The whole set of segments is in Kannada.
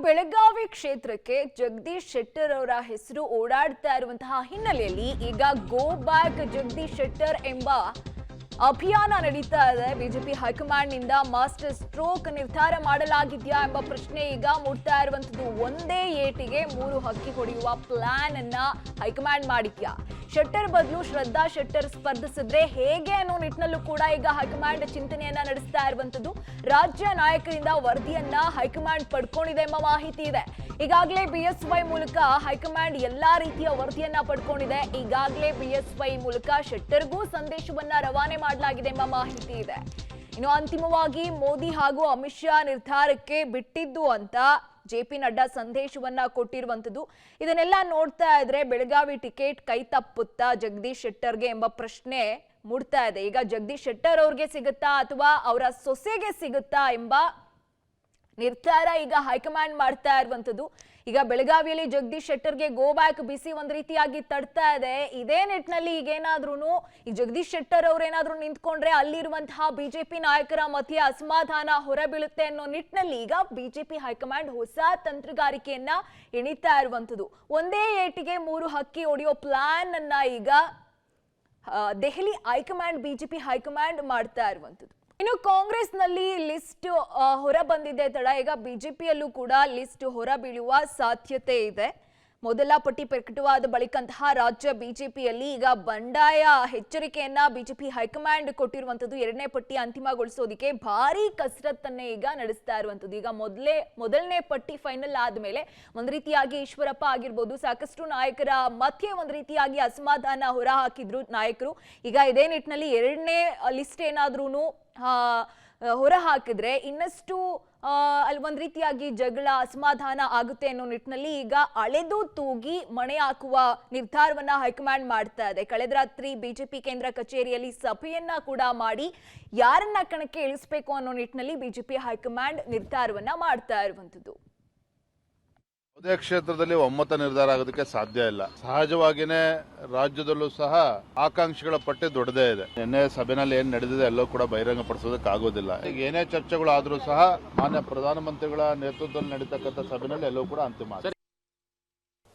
ಬೆಳಗಾವಿ ಕ್ಷೇತ್ರಕ್ಕೆ ಜಗದೀಶ್ ಶೆಟ್ಟರ್ ಅವರ ಹೆಸರು ಓಡಾಡ್ತಾ ಇರುವಂತಹ ಹಿನ್ನೆಲೆಯಲ್ಲಿ ಈಗ ಗೋ ಬ್ಯಾಕ್ ಜಗದೀಶ್ ಶೆಟ್ಟರ್ ಎಂಬ ಅಭಿಯಾನ ನಡೀತಾ ಇದೆ. ಬಿಜೆಪಿ ಹೈಕಮಾಂಡ್ ನಿಂದ ಮಾಸ್ಟರ್ ಸ್ಟ್ರೋಕ್ ನಿರ್ಧಾರ ಮಾಡಲಾಗಿದೆಯಾ ಎಂಬ ಪ್ರಶ್ನೆ ಈಗ ಮೂಡ್ತಾ ಇರುವಂತದ್ದು. ಒಂದೇ ಏಟಿಗೆ 3 ಹಕ್ಕಿ ಹೊಡೆಯುವ ಪ್ಲಾನ್ ಅನ್ನ ಹೈಕಮಾಂಡ್ ಮಾಡಿದ್ಯಾ? ಶೆಟ್ಟರ್ ಬದಲು ಶ್ರದ್ಧಾ ಶೆಟ್ಟರ್ ಸ್ಪರ್ಧಿಸಿದ್ರೆ ಹೇಗೆ ಅನ್ನೋ ನಿಟ್ಟಿನಲ್ಲೂ ಕೂಡ ಈಗ ಹೈಕಮಾಂಡ್ ಚಿಂತನೆಯನ್ನ ನಡೆಸ್ತಾ ಇರುವಂತದ್ದು. ರಾಜ್ಯ ನಾಯಕರಿಂದ ವರದಿಯನ್ನ ಹೈಕಮಾಂಡ್ ಪಡ್ಕೊಂಡಿದೆ ಎಂಬ ಮಾಹಿತಿ ಇದೆ. ಈಗಾಗಲೇ ಬಿಎಸ್ವೈ ಮೂಲಕ ಹೈಕಮಾಂಡ್ ಎಲ್ಲಾ ರೀತಿಯ ವರದಿಯನ್ನ ಪಡ್ಕೊಂಡಿದೆ. ಈಗಾಗಲೇ ಬಿಎಸ್ವೈ ಮೂಲಕ ಶೆಟ್ಟರ್ಗೂ ಸಂದೇಶವನ್ನ ರವಾನೆ ಮಾಡಲಾಗಿದೆ ಎಂಬ ಮಾಹಿತಿ ಇದೆ. ಇನ್ನು ಅಂತಿಮವಾಗಿ ಮೋದಿ ಹಾಗೂ ಅಮಿತ್ ಶಾ ನಿರ್ಧಾರಕ್ಕೆ ಬಿಟ್ಟಿದ್ದು ಅಂತ ಜೆಪಿ ನಡ್ಡಾ ಸಂದೇಶವನ್ನ ಕೊಟ್ಟಿರುವಂತದ್ದು. ಇದನ್ನೆಲ್ಲ ನೋಡ್ತಾ ಇದ್ರೆ ಬೆಳಗಾವಿ ಟಿಕೆಟ್ ಕೈ ತಪ್ಪುತ್ತಾ ಜಗದೀಶ್ ಶೆಟ್ಟರ್ಗೆ ಎಂಬ ಪ್ರಶ್ನೆ ಮೂಡ್ತಾ ಇದೆ. ಈಗ ಜಗದೀಶ್ ಶೆಟ್ಟರ್ ಅವ್ರಿಗೆ ಸಿಗುತ್ತಾ ಅಥವಾ ಅವರ ಸೊಸೆಗೆ ಸಿಗುತ್ತಾ ಎಂಬ ನಿರ್ಧಾರ ಈಗ ಹೈಕಮಾಂಡ್ ಮಾಡ್ತಾ ಇರುವಂತದ್ದು. ಈಗ ಬೆಳಗಾವಿಯಲ್ಲಿ ಜಗದೀಶ್ ಶೆಟ್ಟರ್ಗೆ ಗೋ ಬ್ಯಾಕ್ ಬಿಸಿ ಒಂದ್ ರೀತಿಯಾಗಿ ತಡ್ತಾ ಇದೆ. ಇದೇ ನಿಟ್ಟಿನಲ್ಲಿ ಈಗೇನಾದ್ರೂ ಈ ಜಗದೀಶ್ ಶೆಟ್ಟರ್ ಅವ್ರೇನಾದ್ರೂ ನಿಂತ್ಕೊಂಡ್ರೆ ಅಲ್ಲಿರುವಂತಹ ಬಿಜೆಪಿ ನಾಯಕರ ಮಧ್ಯೆ ಅಸಮಾಧಾನ ಹೊರಬೀಳುತ್ತೆ ಅನ್ನೋ ನಿಟ್ಟಿನಲ್ಲಿ ಈಗ ಬಿಜೆಪಿ ಹೈಕಮಾಂಡ್ ಹೊಸ ತಂತ್ರಗಾರಿಕೆಯನ್ನ ಎಣಿತಾ ಇರುವಂತದ್ದು. ಒಂದೇ ಏಟಿಗೆ 3 ಹಕ್ಕಿ ಹೊಡೆಯೋ ಪ್ಲಾನ್ ಅನ್ನ ಈಗ ದೆಹಲಿ ಹೈಕಮಾಂಡ್ ಬಿಜೆಪಿ ಹೈಕಮಾಂಡ್ ಮಾಡ್ತಾ ಇರುವಂತದ್ದು. ಇನ್ನು ಕಾಂಗ್ರೆಸ್ನಲ್ಲಿ ಲಿಸ್ಟ್ ಹೊರ ಬಂದಿದೆ ತಡ. ಈಗ ಬಿಜೆಪಿಯಲ್ಲೂ ಕೂಡ ಲಿಸ್ಟ್ ಹೊರ ಬೀಳುವ ಸಾಧ್ಯತೆ ಇದೆ. ಮೊದಲ ಪಟ್ಟಿ ಪ್ರಕಟವಾದ ಬಳಿಕಂತಹ ರಾಜ್ಯ ಬಿಜೆಪಿಯಲ್ಲಿ ಈಗ ಬಂಡಾಯ ಎಚ್ಚರಿಕೆಯನ್ನ ಬಿಜೆಪಿ ಹೈಕಮಾಂಡ್ ಕೊಟ್ಟಿರುವಂತದ್ದು. ಎರಡನೇ ಪಟ್ಟಿ ಅಂತಿಮಗೊಳಿಸೋದಕ್ಕೆ ಭಾರಿ ಕಸರತ್ತನ್ನೇ ಈಗ ನಡೆಸ್ತಾ ಇರುವಂತದ್ದು. ಈಗ ಮೊದಲನೇ ಪಟ್ಟಿ ಫೈನಲ್ ಆದ್ಮೇಲೆ ಒಂದ್ ರೀತಿಯಾಗಿ ಈಶ್ವರಪ್ಪ ಆಗಿರ್ಬೋದು, ಸಾಕಷ್ಟು ನಾಯಕರ ಮಧ್ಯೆ ಒಂದ್ ರೀತಿಯಾಗಿ ಅಸಮಾಧಾನ ಹೊರ ಹಾಕಿದ್ರು ನಾಯಕರು. ಈಗ ಇದೇ ನಿಟ್ಟಿನಲ್ಲಿ ಎರಡನೇ ಲಿಸ್ಟ್ ಏನಾದ್ರೂ ಹೊರ ಹಾಕಿದ್ರೆ ಇನ್ನಷ್ಟು ಅಲ್ಲಿ ಒಂದ್ ರೀತಿಯಾಗಿ ಜಗಳ ಅಸಮಾಧಾನ ಆಗುತ್ತೆ ಅನ್ನೋ ನಿಟ್ಟಿನಲ್ಲಿ ಈಗ ಅಳೆದು ತೂಗಿ ಮಣೆ ಹಾಕುವ ನಿರ್ಧಾರವನ್ನ ಹೈಕಮಾಂಡ್ ಮಾಡ್ತಾ ಇದೆ. ಕಳೆದ ರಾತ್ರಿ ಬಿಜೆಪಿ ಕೇಂದ್ರ ಕಚೇರಿಯಲ್ಲಿ ಸಭೆಯನ್ನ ಕೂಡ ಮಾಡಿ ಯಾರನ್ನ ಕಣಕ್ಕೆ ಇಳಿಸಬೇಕು ಅನ್ನೋ ನಿಟ್ಟಿನಲ್ಲಿ ಬಿಜೆಪಿ ಹೈಕಮಾಂಡ್ ನಿರ್ಧಾರವನ್ನ ಮಾಡ್ತಾ ಇರುವಂತದ್ದು. ಯಾವುದೇ ಕ್ಷೇತ್ರದಲ್ಲಿ ಒಮ್ಮತ ನಿರ್ಧಾರ ಆಗೋದಕ್ಕೆ ಸಾಧ್ಯ ಇಲ್ಲ. ಸಹಜವಾಗಿನೇ ರಾಜ್ಯದಲ್ಲೂ ಸಹ ಆಕಾಂಕ್ಷಿಗಳ ಪಟ್ಟಿ ದೊಡ್ಡದೇ ಇದೆ. ನಿನ್ನೆ ಸಭೆಯಲ್ಲಿ ಏನ್ ನಡೆದಿದೆ ಎಲ್ಲೋ ಕೂಡ ಬಹಿರಂಗ ಪಡಿಸೋದಕ್ಕೆ ಆಗೋದಿಲ್ಲ. ಈಗ ಏನೇ ಚರ್ಚೆಗಳು ಆದ್ರೂ ಸಹ ಮಾನ್ಯ ಪ್ರಧಾನಮಂತ್ರಿಗಳ ನೇತೃತ್ವದಲ್ಲಿ ನಡೀತಕ್ಕಂಥ ಸಭೆಯಲ್ಲಿ ಎಲ್ಲೋ ಕೂಡ ಅಂತಿಮ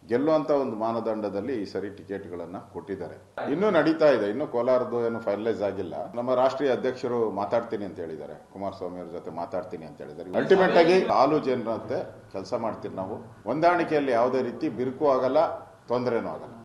ಗೆಲ್ಲುವಂತ ಒಂದು ಮಾನದಂಡದಲ್ಲಿ ಈ ಸರಿ ಟಿಕೆಟ್ಗಳನ್ನ ಕೊಟ್ಟಿದ್ದಾರೆ. ಇನ್ನೂ ನಡೀತಾ ಇದೆ. ಇನ್ನು ಕೋಲಾರದ್ದು ಏನು ಫೈನಲೈಸ್ ಆಗಿಲ್ಲ. ನಮ್ಮ ರಾಷ್ಟ್ರೀಯ ಅಧ್ಯಕ್ಷರು ಮಾತಾಡ್ತೀನಿ ಅಂತ ಹೇಳಿದ್ದಾರೆ. ಕುಮಾರಸ್ವಾಮಿ ಅವ್ರ ಜೊತೆ ಮಾತಾಡ್ತೀನಿ ಅಂತ ಹೇಳಿದ್ದಾರೆ. ಅಲ್ಟಿಮೇಟ್ ಆಗಿ ಹಾಲು ಜನರಂತೆ ಕೆಲಸ ಮಾಡ್ತೀವಿ ನಾವು. ಹೊಂದಾಣಿಕೆಯಲ್ಲಿ ಯಾವುದೇ ರೀತಿ ಬಿರುಕು ಆಗಲ್ಲ, ತೊಂದರೆನೂ ಆಗಲ್ಲ.